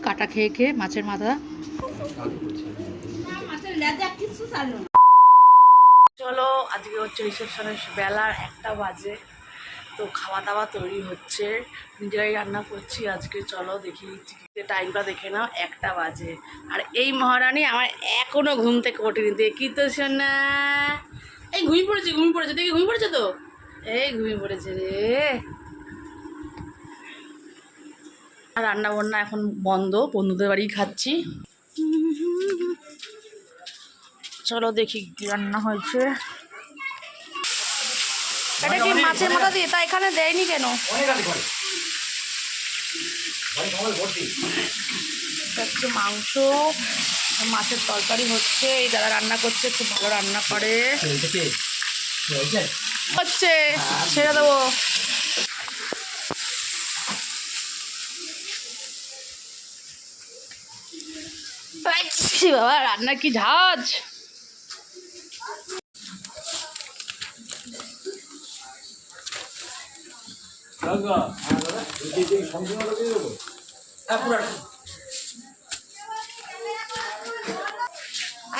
কাটা খেয়ে খেয়ে মাছের মাথা। চলো আজকে হচ্ছে রিসেপশনের বেলার 1টা বাজে, তো খাওয়া দাওয়া তৈরি হচ্ছে, নিজেরাই রান্না করছি আজকে। চলো দেখি টাইমটা দেখে নাও, 1টা বাজে। আর এই মহারানী আমার এখনো ঘুম থেকে ওঠেনি। দেখি তো শোনা, এই ঘুমিয়ে পড়েছে দেখি, ঘুমিয়ে পড়েছে তো, এই ঘুমিয়ে পড়েছে রে। আর রান্না বান্না এখন বন্ধ, বন্ধুদের বাড়ি খাচ্ছি। চলো দেখি কি রান্না হয়েছে। এটা কি মাছের মাথা দিয়ে? তা এখানে দেয়নি কেন? হচ্ছে মাংস, মাছের তরকারি হচ্ছে। এই দাদা রান্না করছে, খুব ভালো রান্না করে। হচ্ছে ছেড়ে দেবো। বাবা রান্না কি ঝাঁজ!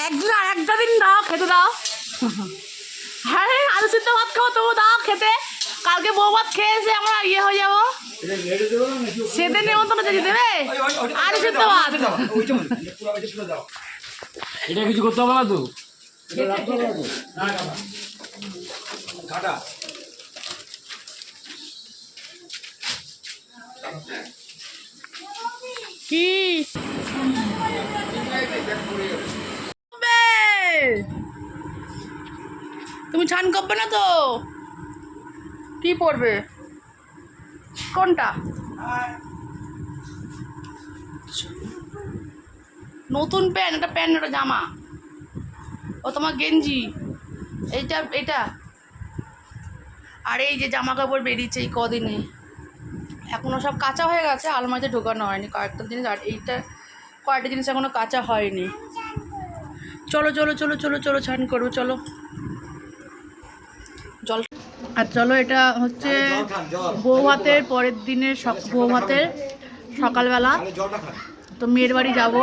একদিন আর একটা দিন দাও খেতে দাও। হ্যাঁ আলু সিদ্ধ ভাত খাও, তবু দাও খেতে। কালকে বউ ভাত খেয়েছে, আমরা ইয়ে হয়ে যাবো। সেদিন নেমন্তন্ন যদি দেবে আলু সিদ্ধ ভাত। এটা কিছু করতে হবে না তো। কি তুমি ছান করবে না তো? কি পরবে? কোনটা? নতুন প্যান্ট, এটা প্যান্ট, এটা জামা। ও তোমার গেঞ্জি, এইটা এটা। আর এই যে জামা কাপড় বেরিয়েছে এই কদিনে, এখনও সব কাঁচা হয়ে গেছে, আলমারিতে ঢোকানো হয়নি কয়েকটা জিনিস। আর এইটা কয়েকটা জিনিস এখনও কাঁচা হয়নি। চলো চলো চলো চলো চলো ছান করবো, চলো জল। আর চলো এটা হচ্ছে বউ ভাতের পরের দিনের বউ ভাতের সকালবেলা। তো মেয়ের বাড়ি যাবো,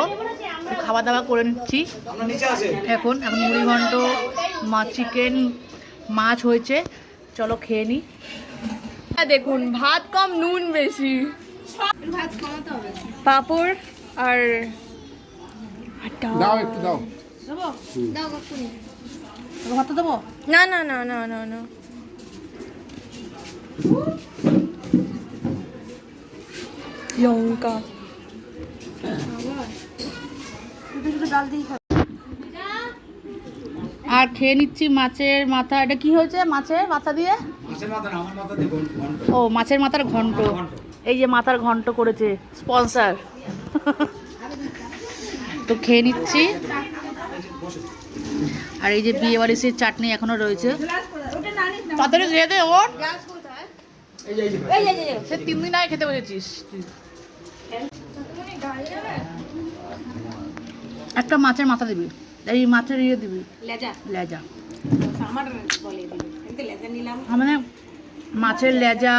খাওয়া দাওয়া করে নিচ্ছি। এখন মুড়ি ঘন্ট, চিকেন, মাছ হয়েছে, চলো খেয়ে নিই। দেখুন ভাত কম নুন বেশি, পাঁপড় আর দাও একটু দাও। ভাত দেবো? না না না না না না লঙ্কা আর খেয়ে নিচ্ছি মাছের মাথা। এটা কি হয়েছে মাছের মাথা দিয়ে? ও মাছের মাথার ঘন্ট। এই যে মাথার ঘন্ট করেছে স্পন্সর। তো খেয়ে নিচ্ছি। আর এই যে বিয়ে বাড়ির সেই চাটনি এখনো রয়েছে, তাড়াতাড়ি খেয়ে দে। ওর সে 3 দিন আগে খেতে বসেছিস। একটা মাছের মাথা দিবি, এই মাছের ইয়ে দিবি, লেজা। মানে মাছের লেজা।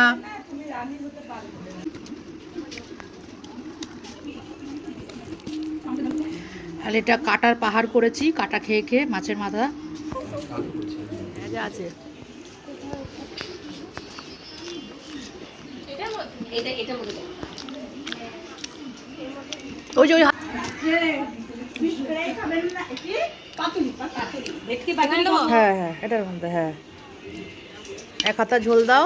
আর এটা কাটার পাহাড় করেছি, কাটা খেয়ে খেয়ে মাছের মাথা লেজা আছে। ওই যে ওই হ্যাঁ হ্যাঁ এটার মধ্যে, হ্যাঁ 1 হাতা ঝোল দাও,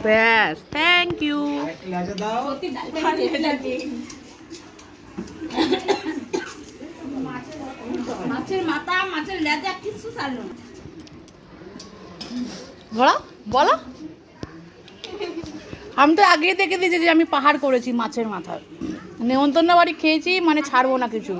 ব্যাস। Thank you. মাছের মাথা, মাছের লেজা কিছু চালু না। বলো বলো, আমি তো আগেই দেখে দিয়েছি যে আমি পাহাড় করেছি মাছের মাথার। নেমন্তন্ন বাড়ি খেয়েছি, মানে ছাড়বো না কিছু।